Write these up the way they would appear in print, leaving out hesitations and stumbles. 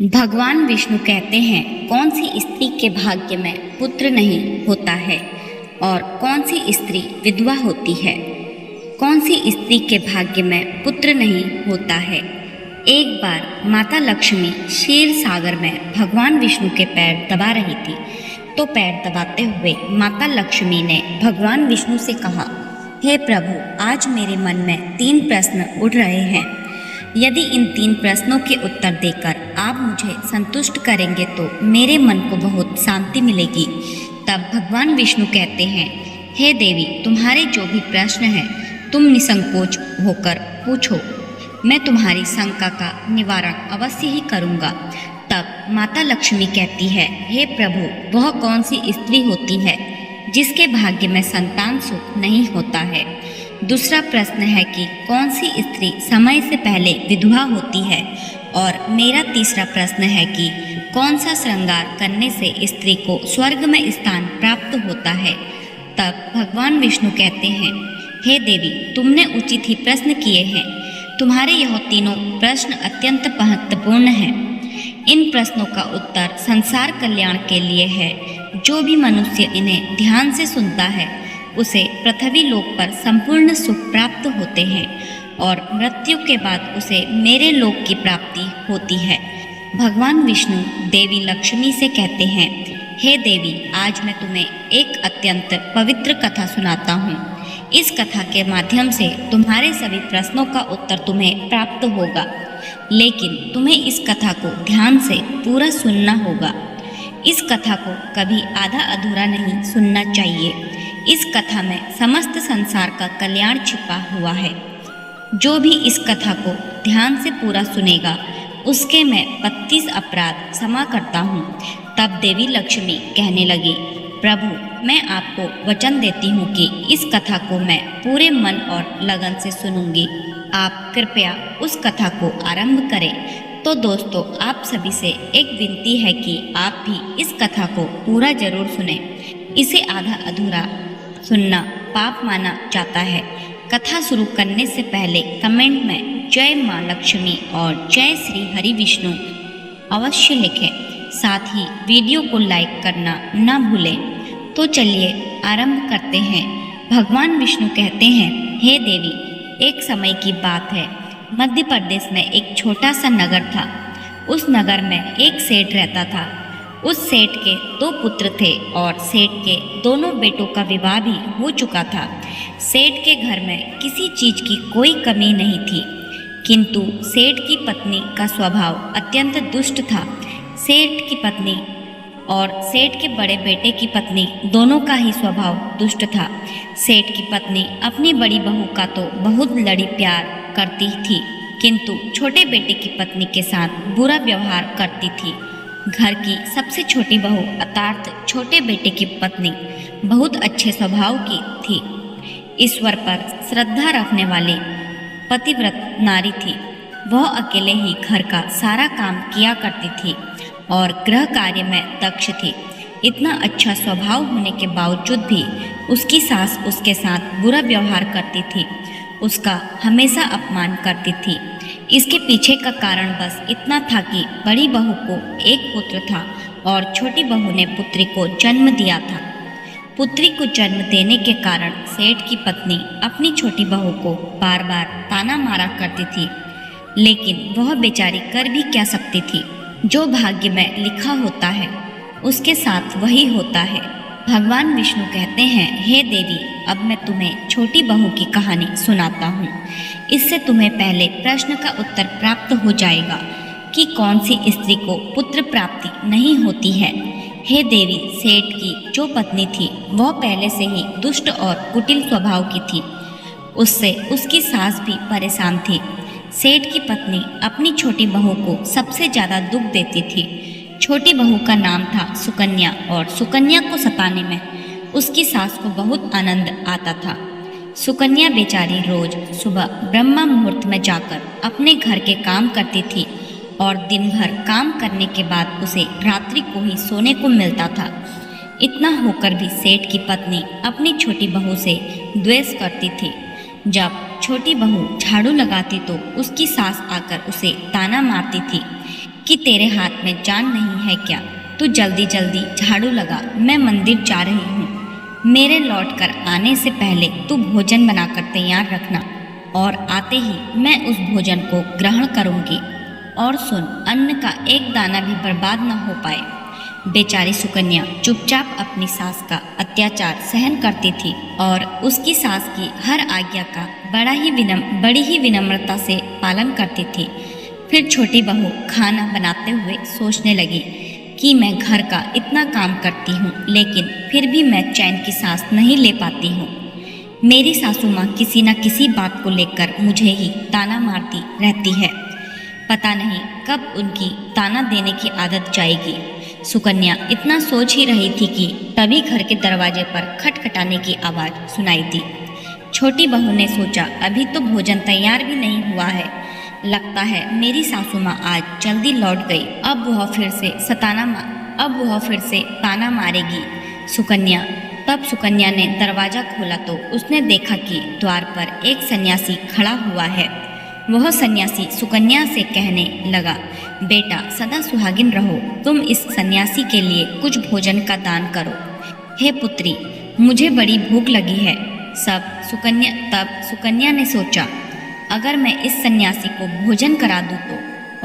भगवान विष्णु कहते हैं कौन सी स्त्री के भाग्य में पुत्र नहीं होता है और कौन सी स्त्री विधवा होती है। कौन सी स्त्री के भाग्य में पुत्र नहीं होता है। एक बार माता लक्ष्मी क्षीर सागर में भगवान विष्णु के पैर दबा रही थी तो पैर दबाते हुए माता लक्ष्मी ने भगवान विष्णु से कहा, हे प्रभु, आज मेरे मन में 3 प्रश्न उठ रहे हैं। यदि इन 3 प्रश्नों के उत्तर देकर आप मुझे संतुष्ट करेंगे तो मेरे मन को बहुत शांति मिलेगी। तब भगवान विष्णु कहते हैं, हे देवी, तुम्हारे जो भी प्रश्न हैं तुम निसंकोच होकर पूछो, मैं तुम्हारी शंका का निवारण अवश्य ही करूँगा। तब माता लक्ष्मी कहती है, हे प्रभु, वह कौन सी स्त्री होती है जिसके भाग्य में संतान सुख नहीं होता है। दूसरा प्रश्न है कि कौन सी स्त्री समय से पहले विधवा होती है। और मेरा तीसरा प्रश्न है कि कौन सा श्रृंगार करने से स्त्री को स्वर्ग में स्थान प्राप्त होता है। तब भगवान विष्णु कहते हैं, हे देवी, तुमने उचित ही प्रश्न किए हैं। तुम्हारे यह तीनों प्रश्न अत्यंत महत्वपूर्ण हैं। इन प्रश्नों का उत्तर संसार कल्याण के लिए है। जो भी मनुष्य इन्हें ध्यान से सुनता है उसे पृथ्वी लोक पर संपूर्ण सुख प्राप्त होते हैं और मृत्यु के बाद उसे मेरे लोक की प्राप्ति होती है। भगवान विष्णु देवी लक्ष्मी से कहते हैं, हे देवी, आज मैं तुम्हें एक अत्यंत पवित्र कथा सुनाता हूँ। इस कथा के माध्यम से तुम्हारे सभी प्रश्नों का उत्तर तुम्हें प्राप्त होगा, लेकिन तुम्हें इस कथा को ध्यान से पूरा सुनना होगा। इस कथा को कभी आधा अधूरा नहीं सुनना चाहिए। इस कथा में समस्त संसार का कल्याण छिपा हुआ है। जो भी इस कथा को ध्यान से पूरा सुनेगा उसके मैं 32 अपराध क्षमा करता हूँ। तब देवी लक्ष्मी कहने लगी, प्रभु, मैं आपको वचन देती हूँ कि इस कथा को मैं पूरे मन और लगन से सुनूंगी। आप कृपया उस कथा को आरंभ करें। तो दोस्तों, आप सभी से एक विनती है कि आप भी इस कथा को पूरा जरूर सुने। इसे आधा अधूरा सुनना पाप माना जाता है। कथा शुरू करने से पहले कमेंट में जय माँ लक्ष्मी और जय श्री हरि विष्णु अवश्य लिखें। साथ ही वीडियो को लाइक करना ना भूलें। तो चलिए आरंभ करते हैं। भगवान विष्णु कहते हैं, हे देवी, एक समय की बात है। मध्य प्रदेश में एक छोटा सा नगर था। उस नगर में एक सेठ रहता था। उस सेठ के 2 पुत्र थे और सेठ के दोनों बेटों का विवाह भी हो चुका था। सेठ के घर में किसी चीज की कोई कमी नहीं थी, किंतु सेठ की पत्नी का स्वभाव अत्यंत दुष्ट था। सेठ की पत्नी और सेठ के बड़े बेटे की पत्नी दोनों का ही स्वभाव दुष्ट था। सेठ की पत्नी अपनी बड़ी बहू का तो बहुत लड़ी प्यार करती थी, किंतु छोटे बेटे की पत्नी के साथ बुरा व्यवहार करती थी। घर की सबसे छोटी बहू अर्थात छोटे बेटे की पत्नी बहुत अच्छे स्वभाव की थी। ईश्वर पर श्रद्धा रखने वाली पतिव्रत नारी थी। वह अकेले ही घर का सारा काम किया करती थी और गृह कार्य में दक्ष थी। इतना अच्छा स्वभाव होने के बावजूद भी उसकी सास उसके साथ बुरा व्यवहार करती थी, उसका हमेशा अपमान करती थी। इसके पीछे का कारण बस इतना था कि बड़ी बहू को एक पुत्र था और छोटी बहू ने पुत्री को जन्म दिया था। पुत्री को जन्म देने के कारण सेठ की पत्नी अपनी छोटी बहू को बार बार ताना मारा करती थी, लेकिन वह बेचारी कर भी क्या सकती थी। जो भाग्य में लिखा होता है उसके साथ वही होता है। भगवान विष्णु कहते हैं, हे देवी, अब मैं तुम्हें छोटी बहू की कहानी सुनाता हूँ। इससे तुम्हें पहले प्रश्न का उत्तर प्राप्त हो जाएगा कि कौन सी स्त्री को पुत्र प्राप्ति नहीं होती है। हे देवी, सेठ की जो पत्नी थी वह पहले से ही दुष्ट और कुटिल स्वभाव की थी। उससे उसकी सास भी परेशान थी। सेठ की पत्नी अपनी छोटी बहू को सबसे ज़्यादा दुख देती थी। छोटी बहू का नाम था सुकन्या और सुकन्या को सताने में उसकी सास को बहुत आनंद आता था। सुकन्या बेचारी रोज सुबह ब्रह्मा मुहूर्त में जाकर अपने घर के काम करती थी और दिन भर काम करने के बाद उसे रात्रि को ही सोने को मिलता था। इतना होकर भी सेठ की पत्नी अपनी छोटी बहू से द्वेष करती थी। जब छोटी बहू झाड़ू लगाती तो उसकी सास आकर उसे ताना मारती थी कि तेरे हाथ में जान नहीं है क्या? तू जल्दी जल्दी झाड़ू लगा, मैं मंदिर जा रही हूँ। मेरे लौट कर आने से पहले तू भोजन बनाकर तैयार रखना और आते ही मैं उस भोजन को ग्रहण करूँगी। और सुन, अन्न का एक दाना भी बर्बाद न हो पाए। बेचारी सुकन्या चुपचाप अपनी सास का अत्याचार सहन करती थी और उसकी सास की हर आज्ञा का बड़ी ही विनम्रता से पालन करती थी। फिर छोटी बहू खाना बनाते हुए सोचने लगी कि मैं घर का इतना काम करती हूँ, लेकिन फिर भी मैं चैन की सांस नहीं ले पाती हूँ। मेरी सासू माँ किसी न किसी बात को लेकर मुझे ही ताना मारती रहती है। पता नहीं कब उनकी ताना देने की आदत जाएगी। सुकन्या इतना सोच ही रही थी कि तभी घर के दरवाजे पर खटखटाने की आवाज़ सुनाई दी। छोटी बहू ने सोचा, अभी तो भोजन तैयार भी नहीं हुआ है, लगता है मेरी सासू माँ आज जल्दी लौट गई। अब वह फिर से ताना मारेगी। तब सुकन्या ने दरवाजा खोला तो उसने देखा कि द्वार पर एक सन्यासी खड़ा हुआ है। वह सन्यासी सुकन्या से कहने लगा, बेटा सदा सुहागिन रहो, तुम इस सन्यासी के लिए कुछ भोजन का दान करो। हे पुत्री, मुझे बड़ी भूख लगी है। तब सुकन्या ने सोचा, अगर मैं इस सन्यासी को भोजन करा दूँ तो,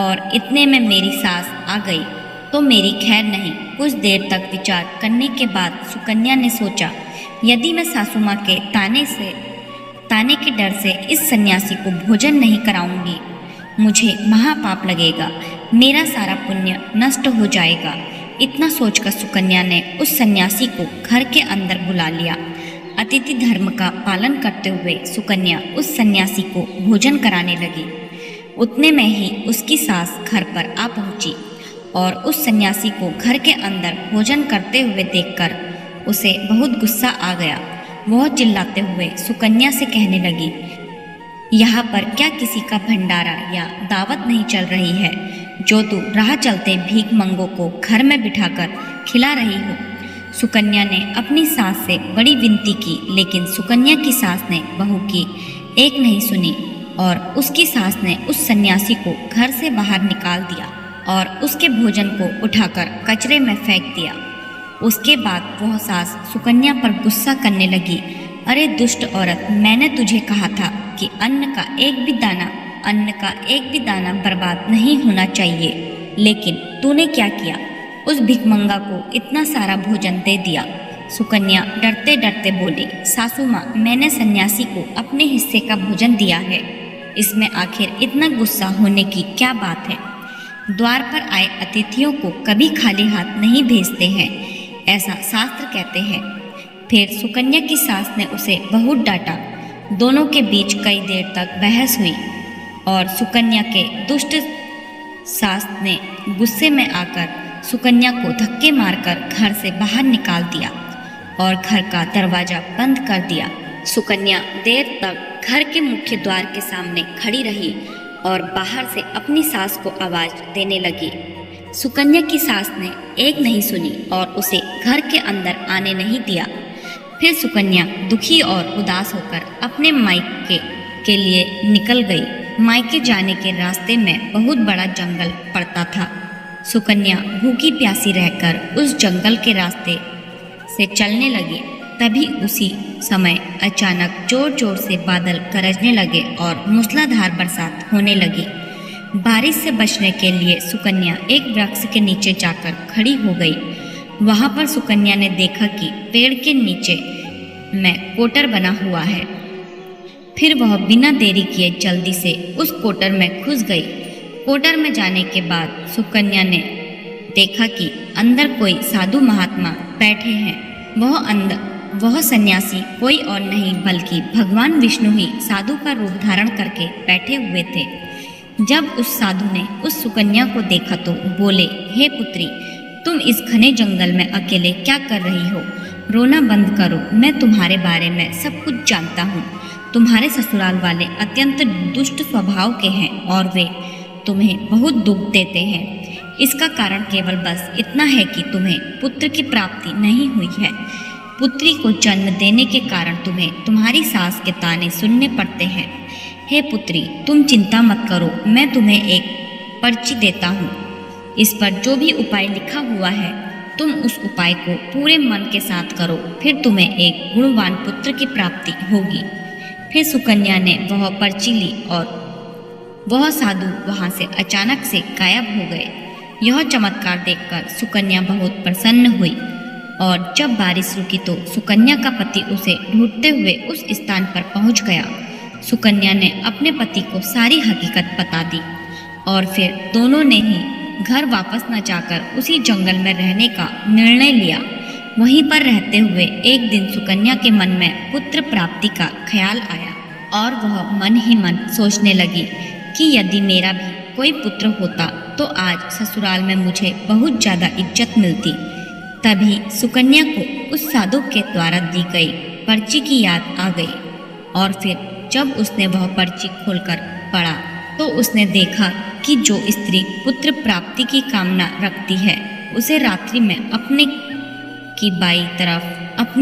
और इतने में मेरी सास आ गई तो मेरी खैर नहीं। कुछ देर तक विचार करने के बाद सुकन्या ने सोचा, यदि मैं सासू माँ के ताने के डर से इस सन्यासी को भोजन नहीं कराऊंगी, मुझे महापाप लगेगा, मेरा सारा पुण्य नष्ट हो जाएगा। इतना सोचकर सुकन्या ने उस सन्यासी को घर के अंदर बुला लिया। अतिथि धर्म का पालन करते हुए सुकन्या उस सन्यासी को भोजन कराने लगी। उतने में ही उसकी सास घर पर आ पहुंची और उस सन्यासी को घर के अंदर भोजन करते हुए देखकर उसे बहुत गुस्सा आ गया। वह चिल्लाते हुए सुकन्या से कहने लगी, यहाँ पर क्या किसी का भंडारा या दावत नहीं चल रही है, जो तू राह चलते भीख मंगों को घर में बिठाकर खिला रही हो? सुकन्या ने अपनी सास से बड़ी विनती की, लेकिन सुकन्या की सास ने बहू की एक नहीं सुनी और उसकी सास ने उस सन्यासी को घर से बाहर निकाल दिया और उसके भोजन को उठाकर कचरे में फेंक दिया। उसके बाद वह सास सुकन्या पर गुस्सा करने लगी, अरे दुष्ट औरत, मैंने तुझे कहा था कि अन्न का एक भी दाना बर्बाद नहीं होना चाहिए, लेकिन तूने क्या किया? उस भिखमंगा को इतना सारा भोजन दे दिया। सुकन्या डरते डरते बोली, सासू माँ, मैंने सन्यासी को अपने हिस्से का भोजन दिया है, इसमें आखिर इतना गुस्सा होने की क्या बात है? द्वार पर आए अतिथियों को कभी खाली हाथ नहीं भेजते हैं, ऐसा शास्त्र कहते हैं। फिर सुकन्या की सास ने उसे बहुत डांटा। दोनों के बीच कई देर तक बहस हुई और सुकन्या के दुष्ट सास ने गुस्से में आकर सुकन्या को धक्के मारकर घर से बाहर निकाल दिया और घर का दरवाजा बंद कर दिया। सुकन्या देर तक घर के मुख्य द्वार के सामने खड़ी रही और बाहर से अपनी सास को आवाज देने लगी। सुकन्या की सास ने एक नहीं सुनी और उसे घर के अंदर आने नहीं दिया। फिर सुकन्या दुखी और उदास होकर अपने मायके के लिए निकल गई। मायके जाने के रास्ते में बहुत बड़ा जंगल पड़ता था। सुकन्या भूखी प्यासी रहकर उस जंगल के रास्ते से चलने लगी। तभी उसी समय अचानक जोर जोर से बादल गरजने लगे और मूसलाधार बरसात होने लगी। बारिश से बचने के लिए सुकन्या एक वृक्ष के नीचे जाकर खड़ी हो गई। वहां पर सुकन्या ने देखा कि पेड़ के नीचे में कोटर बना हुआ है। फिर वह बिना देरी किए जल्दी से उस कोटर में घुस गई। कोटर में जाने के बाद सुकन्या ने देखा कि अंदर कोई साधु महात्मा बैठे हैं। वह सन्यासी कोई और नहीं बल्कि भगवान विष्णु ही साधु का रूप धारण करके बैठे हुए थे। जब उस साधु ने उस सुकन्या को देखा तो बोले, हे पुत्री, तुम इस घने जंगल में अकेले क्या कर रही हो? रोना बंद करो, मैं तुम्हारे बारे में सब कुछ जानता हूँ। तुम्हारे ससुराल वाले अत्यंत दुष्ट स्वभाव के हैं और वे तुम्हें बहुत दुख देते हैं। इसका कारण केवल बस इतना है कि तुम्हें पुत्र की प्राप्ति नहीं हुई है। पुत्री को जन्म देने के कारण तुम्हें तुम्हारी सास के ताने सुनने पड़ते हैं। हे पुत्री, तुम चिंता मत करो, मैं तुम्हें एक पर्ची देता हूँ। इस पर जो भी उपाय लिखा हुआ है तुम उस उपाय को पूरे मन के साथ करो, फिर तुम्हें एक गुणवान पुत्र की प्राप्ति होगी। फिर सुकन्या ने वह पर्ची ली और वह साधु वहां से अचानक से गायब हो गए। यह चमत्कार देखकर सुकन्या बहुत प्रसन्न हुई और जब बारिश रुकी तो सुकन्या का पति उसे ढूंढते हुए उस स्थान पर पहुंच गया। सुकन्या ने अपने पति को सारी हकीकत बता दी और फिर दोनों ने ही घर वापस न जाकर उसी जंगल में रहने का निर्णय लिया। वहीं पर रहते हुए एक दिन सुकन्या के मन में पुत्र प्राप्ति का ख्याल आया और वह मन ही मन सोचने लगी कि यदि मेरा भी कोई पुत्र होता तो आज ससुराल में मुझे बहुत ज़्यादा इज्जत मिलती। तभी सुकन्या को उस साधु के द्वारा दी गई पर्ची की याद आ गई और फिर जब उसने वह पर्ची खोलकर पढ़ा तो उसने देखा कि जो स्त्री पुत्र प्राप्ति की कामना रखती है उसे रात्रि में अपने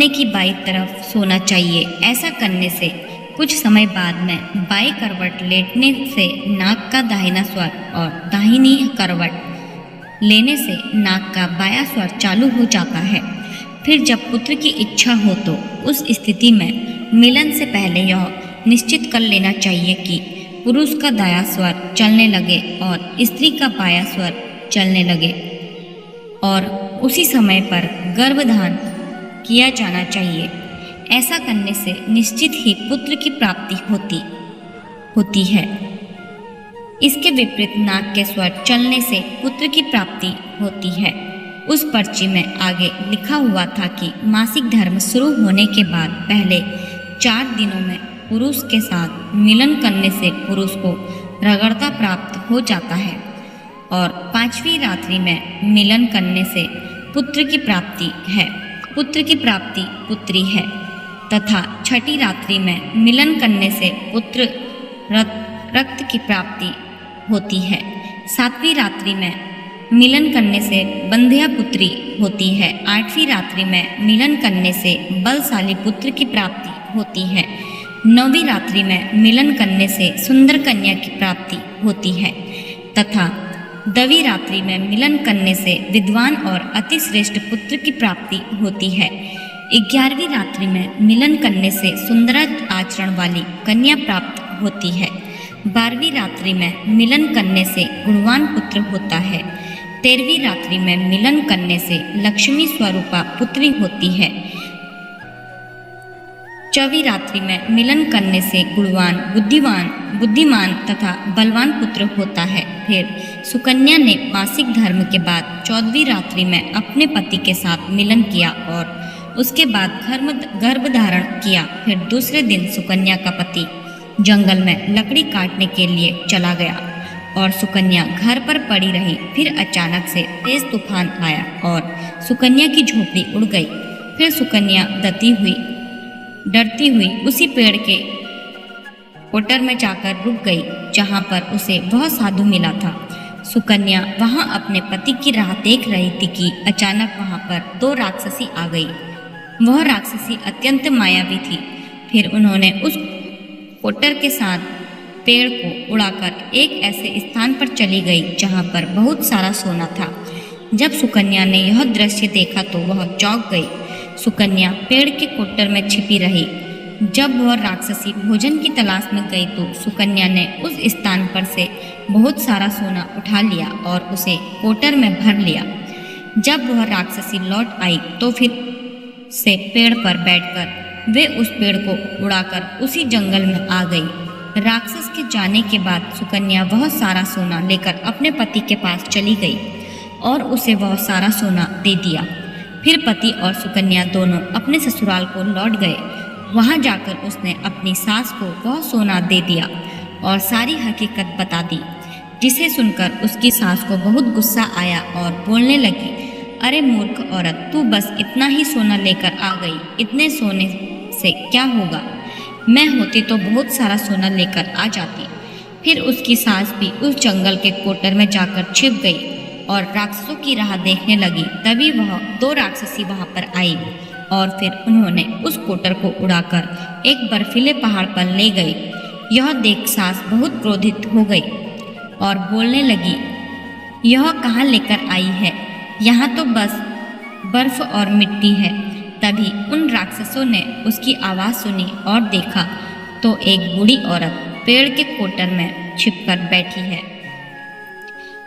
की बाई तरफ सोना चाहिए। ऐसा करने से कुछ समय बाद में बाई करवट लेटने से नाक का दाहिना स्वर और दाहिनी करवट लेने से नाक का बायां स्वर चालू हो जाता है। फिर जब पुत्र की इच्छा हो तो उस स्थिति में मिलन से पहले यह निश्चित कर लेना चाहिए कि पुरुष का दायां स्वर चलने लगे और स्त्री का बायां स्वर चलने लगे और उसी समय पर गर्भधान किया जाना चाहिए। ऐसा करने से निश्चित ही पुत्र की प्राप्ति होती है। इसके विपरीत नाक के स्वर चलने से पुत्र की प्राप्ति होती है। उस पर्ची में आगे लिखा हुआ था कि मासिक धर्म शुरू होने के बाद पहले 4 दिनों में पुरुष के साथ मिलन करने से पुरुष को रगड़ता प्राप्त हो जाता है और 5वीं रात्रि में मिलन करने से पुत्र की प्राप्ति है, पुत्र की प्राप्ति पुत्री है तथा 6ठी रात्रि में मिलन करने से पुत्र रक्त की प्राप्ति होती है। 7वीं रात्रि में मिलन करने से बंध्या पुत्री होती है। 8वीं रात्रि में मिलन करने से बलशाली पुत्र की प्राप्ति होती है। 9वीं रात्रि में मिलन करने से सुंदर कन्या की प्राप्ति होती है तथा 10वीं रात्रि में मिलन करने से विद्वान और अति श्रेष्ठ पुत्र की प्राप्ति होती है। 11वीं रात्रि में मिलन करने से सुंदर आचरण वाली कन्या प्राप्त होती है। 12वीं रात्रि में मिलन करने से गुणवान पुत्र होता है। 13वीं रात्रि में मिलन करने से लक्ष्मी स्वरूपा पुत्री होती है। 14वीं रात्रि में मिलन करने से गुणवान बुद्धिमान तथा बलवान पुत्र होता है। फिर सुकन्या ने मासिक धर्म के बाद 14वीं रात्रि में अपने पति के साथ मिलन किया और उसके बाद गर्भ धारण किया। फिर दूसरे दिन सुकन्या का पति जंगल में लकड़ी काटने के लिए चला गया और सुकन्या घर पर पड़ी रही। फिर अचानक से तेज तूफान आया और सुकन्या की झोपड़ी उड़ गई। फिर सुकन्या डरती हुई उसी पेड़ के कोटर में जाकर रुक गई जहां पर उसे वह साधु मिला था। सुकन्या वहां अपने पति की राह देख रही थी कि अचानक वहां पर 2 राक्षसी आ गई। वह राक्षसी अत्यंत मायावी थी। फिर उन्होंने उस कोटर के साथ पेड़ को उड़ाकर एक ऐसे स्थान पर चली गई जहां पर बहुत सारा सोना था। जब सुकन्या ने यह दृश्य देखा तो वह चौंक गई। सुकन्या पेड़ के कोटर में छिपी रही। जब वह राक्षसी भोजन की तलाश में गई तो सुकन्या ने उस स्थान पर से बहुत सारा सोना उठा लिया और उसे कोटर में भर लिया। जब वह राक्षसी लौट आई तो फिर से पेड़ पर बैठकर वे उस पेड़ को उड़ाकर उसी जंगल में आ गई। राक्षस के जाने के बाद सुकन्या वह सारा सोना लेकर अपने पति के पास चली गई और उसे वह सारा सोना दे दिया। फिर पति और सुकन्या दोनों अपने ससुराल को लौट गए। वहां जाकर उसने अपनी सास को वह सोना दे दिया और सारी हकीकत बता दी, जिसे सुनकर उसकी सास को बहुत गुस्सा आया और बोलने लगी, अरे मूर्ख औरत, तू बस इतना ही सोना लेकर आ गई, इतने सोने से क्या होगा? मैं होती तो बहुत सारा सोना लेकर आ जाती। फिर उसकी सास भी उस जंगल के कोटर में जाकर छिप गई और राक्षसों की राह देखने लगी। तभी वह 2 राक्षसी वहां पर आई और फिर उन्होंने उस कोटर को उड़ाकर एक बर्फीले पहाड़ पर ले गई। यह देख सास बहुत क्रोधित हो गई और बोलने लगी यह कहाँ लेकर आई है? यहाँ तो बस बर्फ और मिट्टी है। तभी उन राक्षसों ने उसकी आवाज़ सुनी और देखा तो एक बूढ़ी औरत पेड़ के कोटर में छिपकर बैठी है।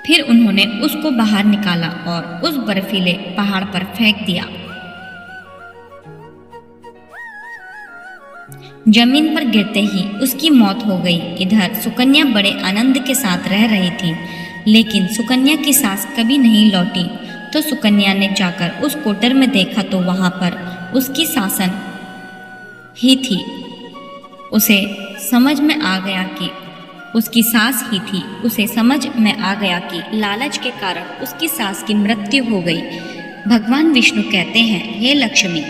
फिर उन्होंने उसको बाहर निकाला और उस बर्फीले पहाड़ पर फेंक दिया। जमीन पर गिरते ही उसकी मौत हो गई। इधर सुकन्या बड़े आनंद के साथ रह रही थी, लेकिन सुकन्या की सास कभी नहीं लौटी। तो सुकन्या ने जाकर उस कोटर में देखा तो वहां पर उसकी सासन ही थी। उसे समझ में आ गया कि उसकी सास ही थी। उसे समझ में आ गया कि लालच के कारण उसकी सास की मृत्यु हो गई। भगवान विष्णु कहते हैं, हे लक्ष्मी,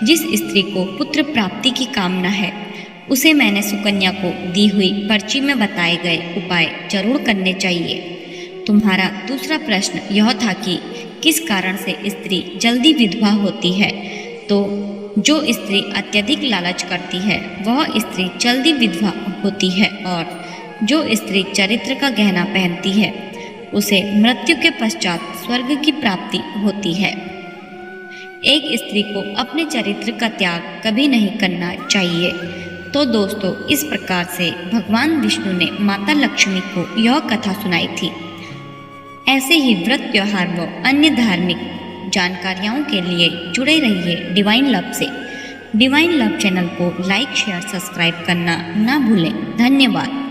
जिस स्त्री को पुत्र प्राप्ति की कामना है उसे मैंने सुकन्या को दी हुई पर्ची में बताए गए उपाय जरूर करने चाहिए। तुम्हारा दूसरा प्रश्न यह था कि किस कारण से स्त्री जल्दी विधवा होती है। तो जो स्त्री अत्यधिक लालच करती है वह स्त्री जल्दी विधवा होती है, और जो स्त्री चरित्र का गहना पहनती है उसे मृत्यु के पश्चात स्वर्ग की प्राप्ति होती है। एक स्त्री को अपने चरित्र का त्याग कभी नहीं करना चाहिए। तो दोस्तों, इस प्रकार से भगवान विष्णु ने माता लक्ष्मी को यह कथा सुनाई थी। ऐसे ही व्रत त्योहार व अन्य धार्मिक जानकारियों के लिए जुड़े रहिए डिवाइन लव से। डिवाइन लव चैनल को लाइक, शेयर, सब्सक्राइब करना ना भूलें। धन्यवाद।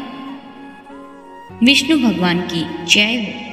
विष्णु भगवान की जय हो।